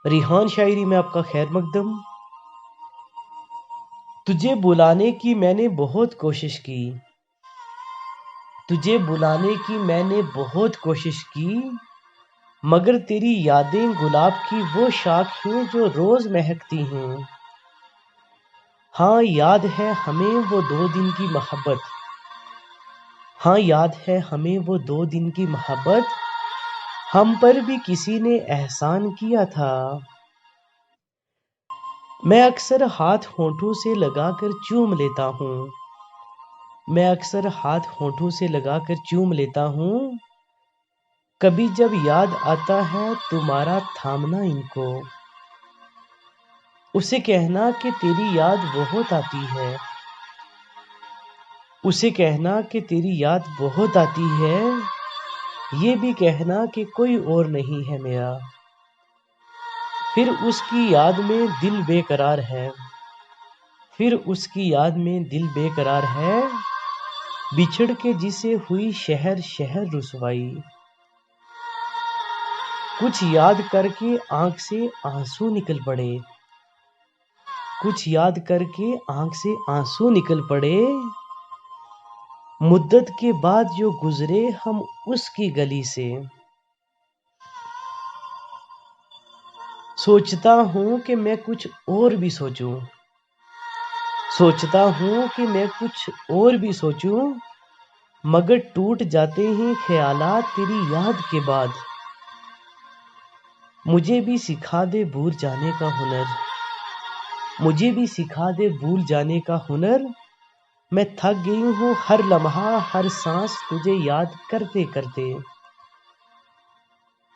ریحان شاعری میں آپ کا خیر مقدم۔ تجھے بلانے کی میں نے بہت کوشش کی، تجھے بلانے کی میں نے بہت کوشش کی، مگر تیری یادیں گلاب کی وہ شاخ ہیں جو روز مہکتی ہیں۔ ہاں یاد ہے ہمیں وہ 2 دن کی محبت، ہاں یاد ہے ہمیں وہ 2 دن کی محبت، ہم پر بھی کسی نے احسان کیا تھا۔ میں اکثر ہاتھ ہونٹوں سے لگا کر چوم لیتا ہوں، میں اکثر ہاتھ ہونٹوں سے لگا کر چوم لیتا ہوں، کبھی جب یاد آتا ہے تمہارا تھامنا ان کو، اسے کہنا کہ تیری یاد بہت آتی ہے، اسے کہنا کہ تیری یاد بہت آتی ہے، یہ بھی کہنا کہ کوئی اور نہیں ہے میرا، پھر اس کی یاد میں دل بے قرار ہے، پھر اس کی یاد میں دل بے قرار ہے، بچھڑ کے جسے ہوئی شہر شہر رسوائی، کچھ یاد کر کے آنکھ سے آنسو نکل پڑے، کچھ یاد کر کے آنکھ سے آنسو نکل پڑے، مدت کے بعد جو گزرے ہم اس کی گلی سے، سوچتا ہوں کہ میں کچھ اور بھی سوچوں، سوچتا ہوں کہ میں کچھ اور بھی سوچوں، مگر ٹوٹ جاتے ہیں خیالات تیری یاد کے بعد، مجھے بھی سکھا دے بھول جانے کا ہنر، مجھے بھی سکھا دے بھول جانے کا ہنر، میں تھک گئی ہوں ہر لمحہ ہر سانس تجھے یاد کرتے کرتے،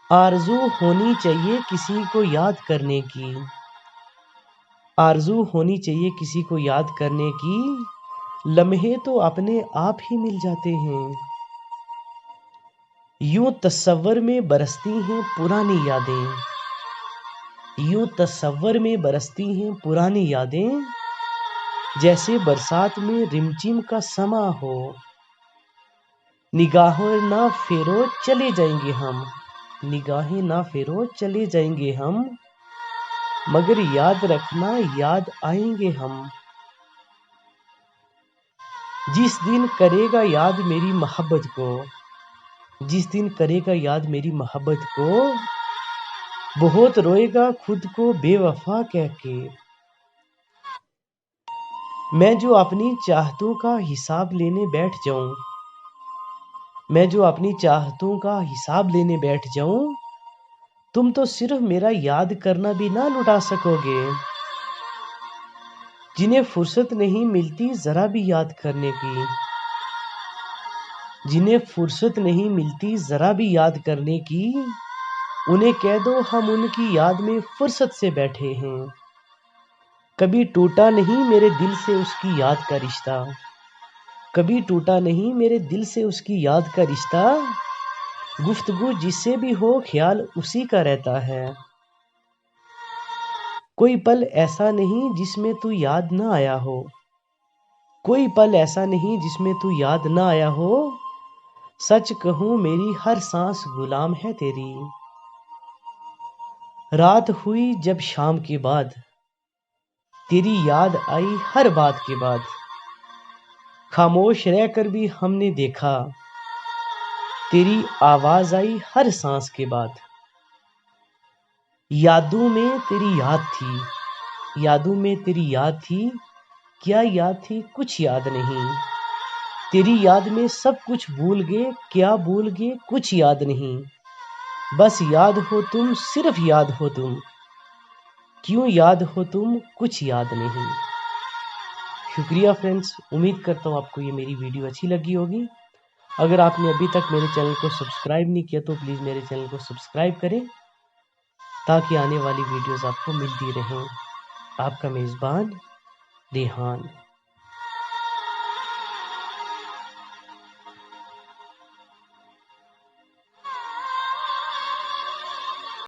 آرزو ہونی چاہیے کسی کو یاد کرنے کی، آرزو ہونی چاہیے کسی کو یاد کرنے کی، لمحے تو اپنے آپ ہی مل جاتے ہیں، یوں تصور میں برستی ہیں پرانی یادیں، یوں تصور میں برستی ہیں پرانی یادیں، جیسے برسات میں رمجم کا سما ہو، نگاہیں نہ پھیرو چلے جائیں گے ہم، نگاہیں نہ پھیرو چلے جائیں گے ہم، مگر یاد رکھنا یاد آئیں گے ہم، جس دن کرے گا یاد میری محبت کو، جس دن کرے گا یاد میری محبت کو، بہت روئے گا خود کو بے وفا کہہ کے، میں جو اپنی چاہتوں کا حساب لینے بیٹھ جاؤں، میں جو اپنی چاہتوں کا حساب لینے بیٹھ جاؤں، تم تو صرف میرا یاد کرنا بھی نہ لٹا سکو گے، جنہیں فرصت نہیں ملتی ذرا بھی یاد کرنے کی، جنہیں فرصت نہیں ملتی ذرا بھی یاد کرنے کی، انہیں کہہ دو ہم ان کی یاد میں فرصت سے بیٹھے ہیں، کبھی ٹوٹا نہیں میرے دل سے اس کی یاد کا رشتہ، کبھی ٹوٹا نہیں میرے دل سے اس کی یاد کا رشتہ، گفتگو جس سے بھی ہو خیال اسی کا رہتا ہے، کوئی پل ایسا نہیں جس میں تو یاد نہ آیا ہو، کوئی پل ایسا نہیں جس میں تو یاد نہ آیا ہو، سچ کہوں میری ہر سانس غلام ہے تیری، رات ہوئی جب شام کے بعد، تیری یاد آئی ہر بات کے بعد، خاموش رہ کر بھی ہم نے دیکھا، تیری آواز آئی ہر سانس کے بعد، یادوں میں تیری یاد تھی، یادوں میں تیری یاد تھی، کیا یاد تھی کچھ یاد نہیں، تیری یاد میں سب کچھ بھول گئے کیا بھول گئے کچھ یاد نہیں، بس یاد ہو تم صرف یاد ہو تم، کیوں یاد ہو تم کچھ یاد نہیں۔ شکریہ فرینڈز، امید کرتا ہوں آپ کو یہ میری ویڈیو اچھی لگی ہوگی، اگر آپ نے ابھی تک میرے چینل کو سبسکرائب نہیں کیا تو پلیز میرے چینل کو سبسکرائب کریں تاکہ آنے والی ویڈیوز آپ کو ملتی رہیں۔ آپ کا میزبان ریحان۔